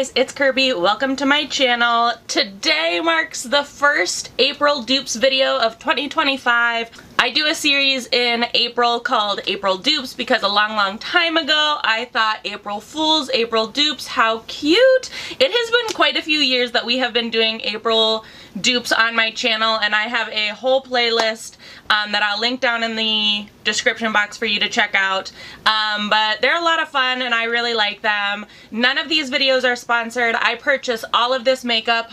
guys, it's Kirby. Welcome to my channel. Today marks the first April Dupes video of 2025. I do a series in April called April Dupes because a long time ago I thought April Fools, April Dupes, how cute. It has been quite a few years that we have been doing April Dupes on my channel, and I have a whole playlist that I'll link down in the description box for you to check out. But they're a lot of fun and I really like them. None of these videos are sponsored. I purchase all of this makeup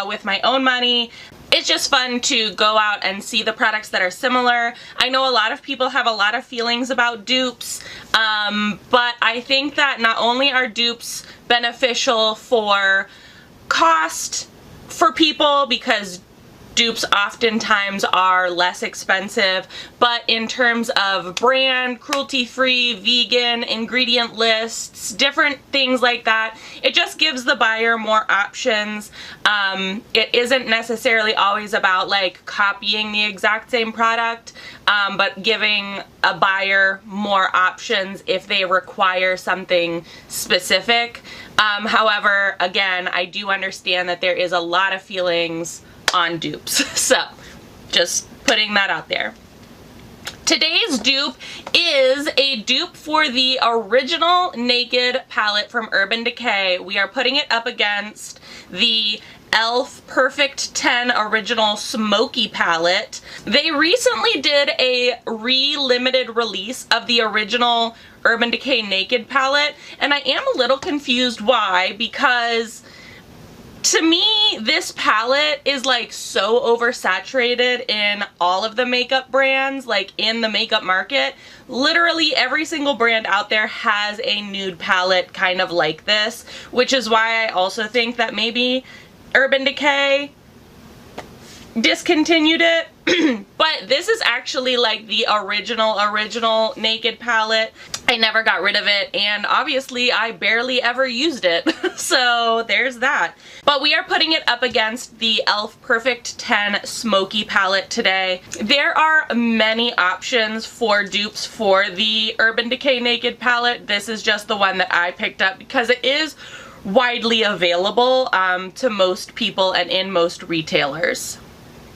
with my own money. It's just fun to go out and see the products that are similar. I know a lot of people have a lot of feelings about dupes, but I think that not only are dupes beneficial for cost for people, because dupes oftentimes are less expensive, but in terms of brand, cruelty-free, vegan, ingredient lists, different things like that, it just gives the buyer more options. It isn't necessarily always about like copying the exact same product, but giving a buyer more options if they require something specific. However, again, I do understand that there is a lot of feelings on dupes, so just putting that out there. Today's dupe is a dupe for the original Naked palette from Urban Decay. We are putting it up against the e.l.f. Perfect 10 Original Smoky palette. They recently did a re-limited release of the original Urban Decay Naked palette, and I am a little confused why, because to me, this palette is like so oversaturated in all of the makeup brands, like in the makeup market. Literally every single brand out there has a nude palette kind of like this, which is why I also think that maybe Urban Decay discontinued it. But this is actually like the original Naked palette. I never got rid of it, and obviously I barely ever used it. So there's that. But we are putting it up against the e.l.f. Perfect 10 Smoky palette today. There are many options for dupes for the Urban Decay Naked palette. This is just the one that I picked up because it is widely available to most people and in most retailers.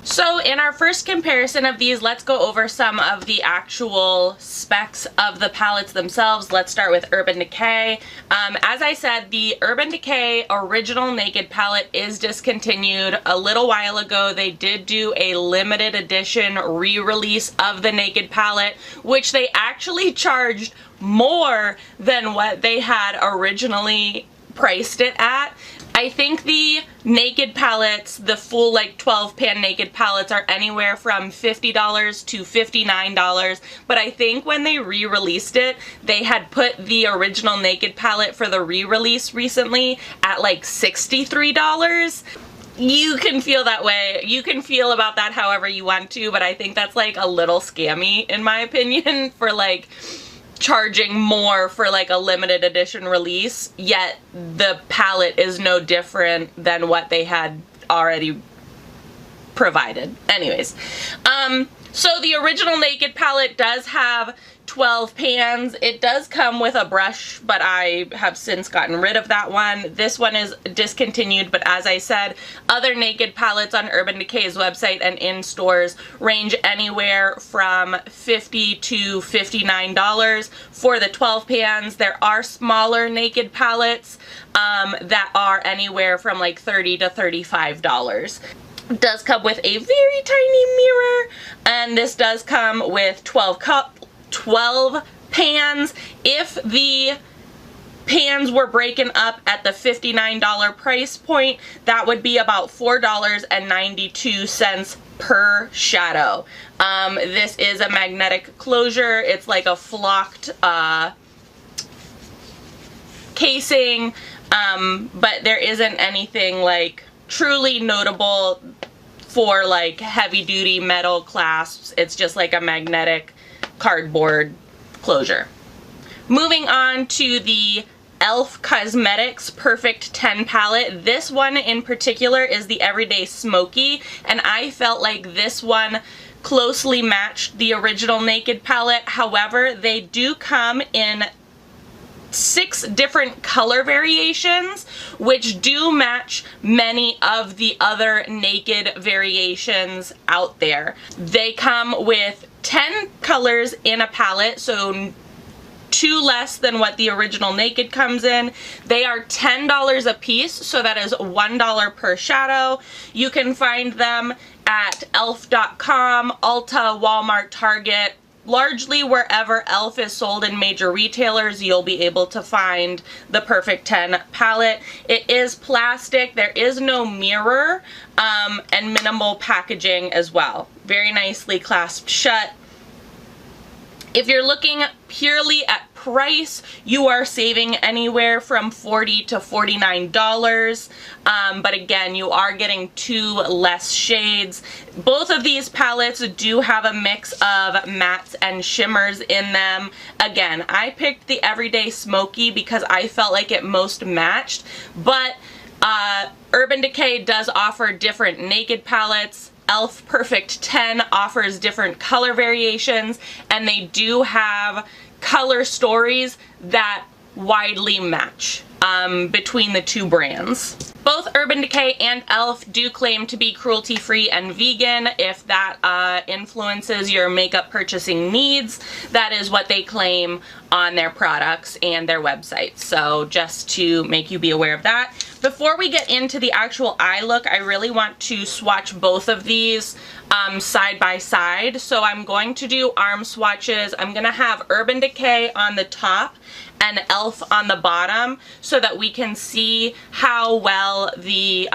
So in our first comparison of these, let's go over some of the actual specs of the palettes themselves. Let's start with Urban Decay. As I said, the Urban Decay Original Naked palette is discontinued. A little while ago, they did do a limited edition re-release of the Naked palette, which they actually charged more than what they had originally priced it at. I think the Naked palettes, the full like 12 pan Naked palettes, are anywhere from $50 to $59, but I think when they re-released it, they had put the original Naked palette for the re-release recently at like $63. You can feel that way. You can feel about that however you want to, but I think that's like a little scammy in my opinion for like charging more for like a limited edition release, yet the palette is no different than what they had already provided. Anyways, so the original Naked palette does have 12 pans. It does come with a brush, but I have since gotten rid of that one. This one is discontinued, but as I said, other Naked palettes on Urban Decay's website and in stores range anywhere from $50 to $59 for the 12 pans. There are smaller Naked palettes that are anywhere from like $30 to $35. It does come with a very tiny mirror, and this does come with 12 pans. If the pans were breaking up at the $59 price point, that would be about $4.92 per shadow. This is a magnetic closure. It's like a flocked casing, but there isn't anything like truly notable for like heavy duty metal clasps. It's just like a magnetic cardboard closure. Moving on to the e.l.f. Cosmetics Perfect 10 palette. This one in particular is the Everyday Smoky, and I felt like this one closely matched the original Naked palette. However, they do come in 6 different color variations, which do match many of the other Naked variations out there. They come with 10 colors in a palette, so 2 less than what the original Naked comes in. They are $10 a piece, so that is $1 per shadow. You can find them at elf.com, Ulta, Walmart, Target. Largely wherever elf is sold in major retailers, you'll be able to find the Perfect 10 palette. It is plastic, there is no mirror, and minimal packaging as well. Very nicely clasped shut. If you're looking purely at price, you are saving anywhere from $40 to $49. But again, you are getting 2 less shades. Both of these palettes do have a mix of mattes and shimmers in them. Again, I picked the Everyday Smoky because I felt like it most matched, but Urban Decay does offer different Naked palettes. Elf Perfect 10 offers different color variations, and they do have color stories that widely match between the 2 brands. Both Urban Decay and Elf do claim to be cruelty-free and vegan. If that influences your makeup purchasing needs, that is what they claim on their products and their websites. So just to make you be aware of that. Before we get into the actual eye look, I really want to swatch both of these side by side. So I'm going to do arm swatches. I'm going to have Urban Decay on the top and Elf on the bottom so that we can see how well the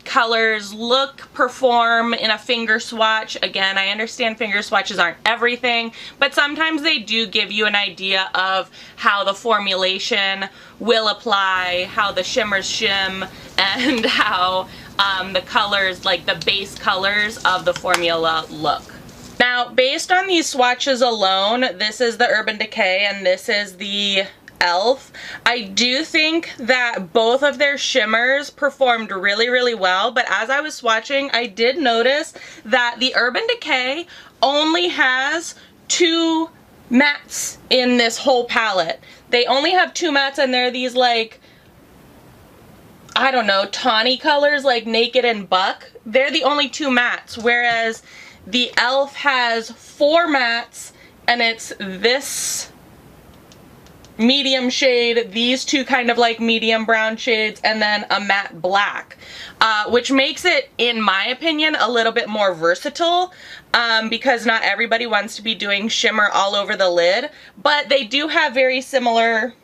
colors look, perform in a finger swatch. Again, I understand finger swatches aren't everything, but sometimes they do give you an idea of how the formulation will apply, how the shimmers shim, and how the colors, like the base colors of the formula look. Now, based on these swatches alone, this is the Urban Decay and this is the Elf. I do think that both of their shimmers performed really, really well, but as I was swatching, I did notice that the Urban Decay only has 2 mattes in this whole palette. They only have 2 mattes, and they're these, like, I don't know, tawny colors like Naked and Buck. They're the only 2 mattes, whereas the Elf has 4 mattes, and it's this medium shade, these 2 kind of like medium brown shades, and then a matte black, which makes it, in my opinion, a little bit more versatile, because not everybody wants to be doing shimmer all over the lid, but they do have very similar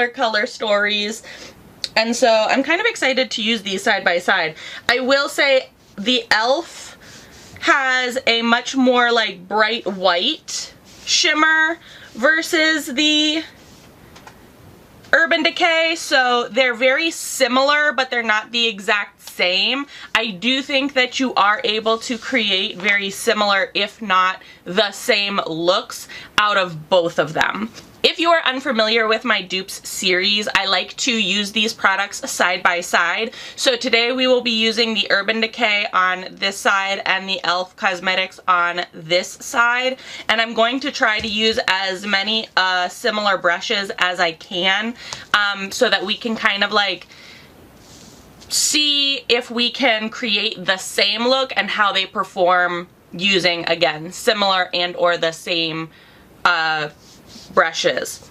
color stories, and so I'm kind of excited to use these side by side. I will say the Elf has a much more like bright white shimmer versus the Urban Decay, so they're very similar, but they're not the exact same. I do think that you are able to create very similar, if not the same looks out of both of them. If you are unfamiliar with my dupes series, I like to use these products side by side. So today we will be using the Urban Decay on this side and the Elf Cosmetics on this side. And I'm going to try to use as many similar brushes as I can, so that we can kind of like see if we can create the same look and how they perform using, again, similar and or the same brushes.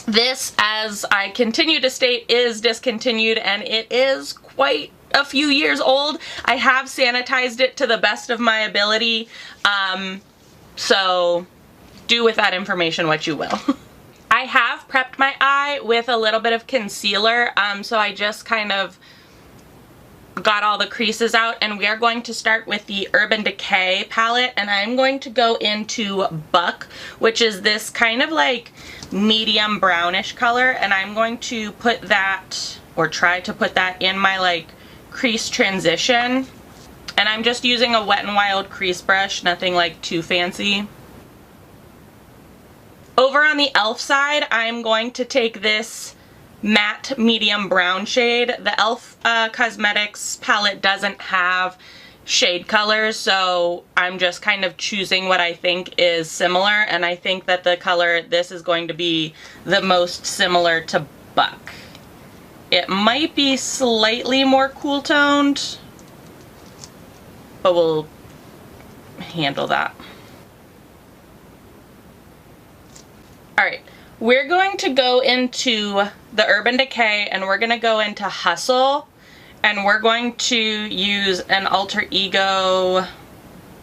This, as I continue to state, is discontinued, and it is quite a few years old. I have sanitized it to the best of my ability, so do with that information what you will. I have prepped my eye with a little bit of concealer, so I just kind of got all the creases out, and we are going to start with the Urban Decay palette, and I'm going to go into Buck, which is this kind of like medium brownish color, and I'm going to put that, or try to put that, in my like crease transition, and I'm just using a Wet n Wild crease brush, nothing like too fancy. Over on the Elf side, I'm going to take this matte medium brown shade. The Elf Cosmetics palette doesn't have shade colors, so I'm just kind of choosing what I think is similar, and I think that the color, this is going to be the most similar to Buck. It might be slightly more cool toned, but we'll handle that. Alright, we're going to go into the Urban Decay and we're going to go into Hustle, and we're going to use an alter ego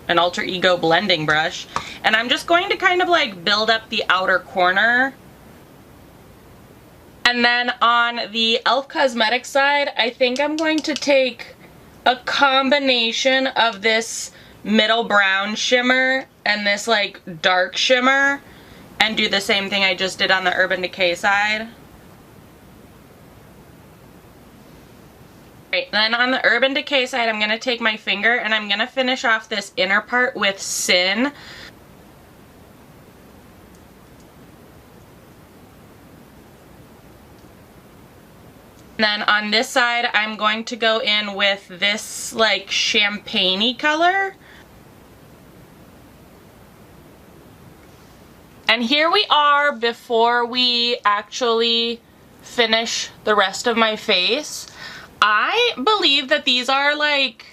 blending brush, and I'm just going to kind of like build up the outer corner. And then on the e.l.f. Cosmetics side, I think I'm going to take a combination of this middle brown shimmer and this like dark shimmer and do the same thing I just did on the Urban Decay side. Right, then on the Urban Decay side, I'm going to take my finger and I'm going to finish off this inner part with Sin. Then on this side, I'm going to go in with this like champagne-y color. And here we are before we actually finish the rest of my face. I believe that these are like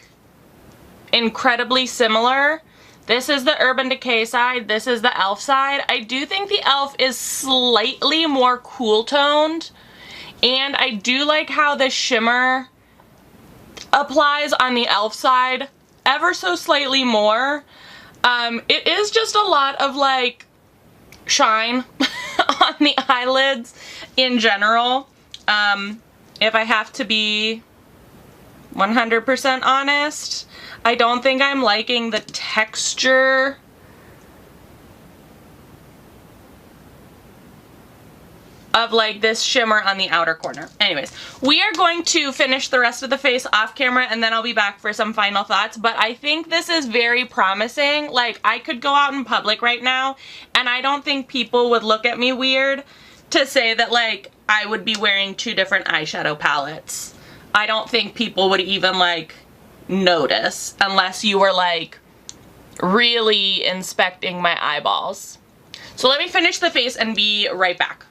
incredibly similar. This is the Urban Decay side, this is the e.l.f. side. I do think the e.l.f. is slightly more cool toned, and I do like how the shimmer applies on the e.l.f. side ever so slightly more. It is just a lot of like shine on the eyelids in general. If I have to be 100% honest, I don't think I'm liking the texture of like this shimmer on the outer corner. Anyways, we are going to finish the rest of the face off camera and then I'll be back for some final thoughts, but I think this is very promising. Like, I could go out in public right now and I don't think people would look at me weird to say that like I would be wearing two different eyeshadow palettes. I don't think people would even like notice unless you were like really inspecting my eyeballs. So let me finish the face and be right back.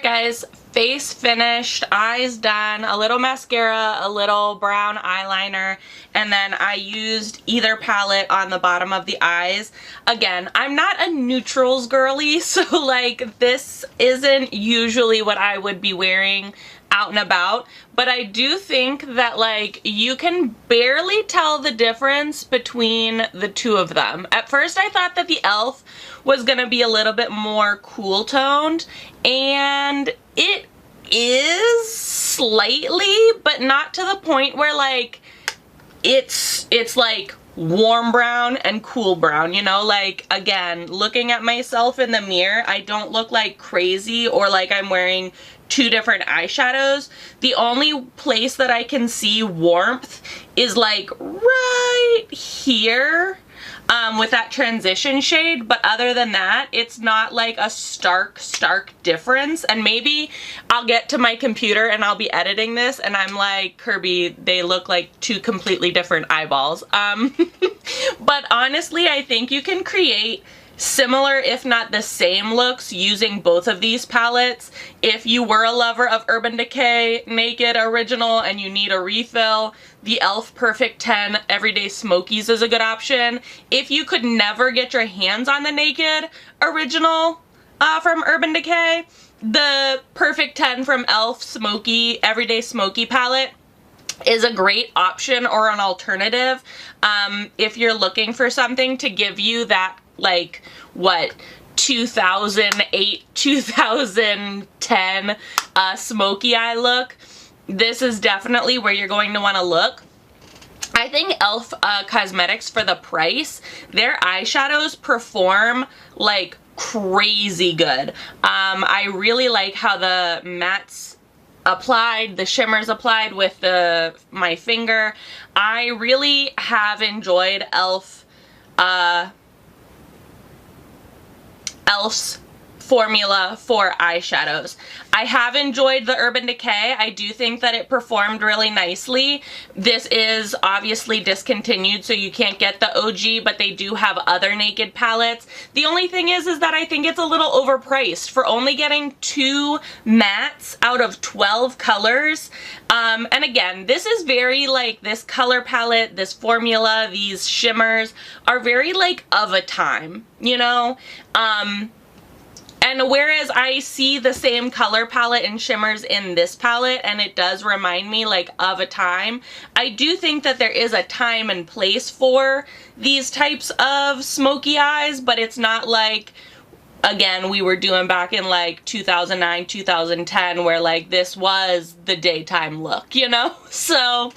Guys, face finished, eyes done, a little mascara, a little brown eyeliner, and then I used either palette on the bottom of the eyes. Again, I'm not a neutrals girly, so like this isn't usually what I would be wearing out and about, but I do think that like you can barely tell the difference between the two of them. At first I thought that the e.l.f. was gonna be a little bit more cool toned, and it is slightly, but not to the point where like it's like warm brown and cool brown, you know? Like, again, looking at myself in the mirror, I don't look like crazy or like I'm wearing two different eyeshadows. The only place that I can see warmth is like right here with that transition shade, but other than that, it's not like a stark difference. And maybe I'll get to my computer and I'll be editing this and I'm like, Kirby, they look like two completely different eyeballs. But honestly, I think you can create similar, if not the same looks using both of these palettes. If you were a lover of Urban Decay Naked Original and you need a refill, the e.l.f. Perfect 10 Everyday Smokies is a good option. If you could never get your hands on the Naked Original from Urban Decay, the Perfect 10 from e.l.f. Smoky Everyday Smoky palette is a great option or an alternative if you're looking for something to give you that like what 2008 2010 smoky eye look. This is definitely where you're going to want to look. I think e.l.f. Cosmetics, for the price, their eyeshadows perform like crazy good. I really like how the mattes applied, the shimmers applied with my finger. I really have enjoyed e.l.f.'s formula for eyeshadows. I have enjoyed the Urban Decay. I do think that it performed really nicely. This is obviously discontinued, so you can't get the OG, but they do have other Naked palettes. The only thing is that I think it's a little overpriced for only getting 2 mattes out of 12 colors. And again, this is very like, this color palette, this formula, these shimmers are very like of a time, you know? And whereas I see the same color palette and shimmers in this palette, and it does remind me like of a time, I do think that there is a time and place for these types of smoky eyes, but it's not like, again, we were doing back in like 2009, 2010, where like this was the daytime look, you know? So,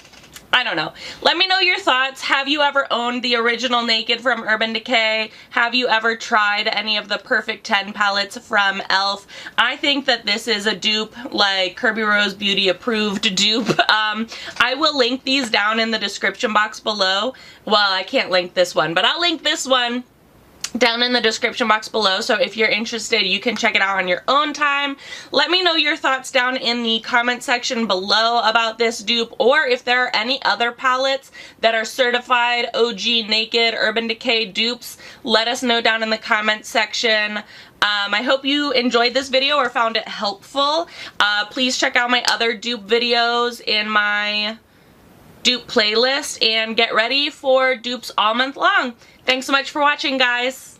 I don't know. Let me know your thoughts. Have you ever owned the original Naked from Urban Decay? Have you ever tried any of the Perfect 10 palettes from e.l.f.? I think that this is a dupe, like Kirby Rose Beauty approved dupe. I will link these down in the description box below. Well, I can't link this one, but I'll link this one down in the description box below, so if you're interested you can check it out on your own time. Let me know your thoughts down in the comment section below about this dupe, or if there are any other palettes that are certified OG Naked Urban Decay dupes, let us know down in the comment section. I hope you enjoyed this video or found it helpful. Please check out my other dupe videos in my dupe playlist and get ready for dupes all month long. Thanks so much for watching, guys.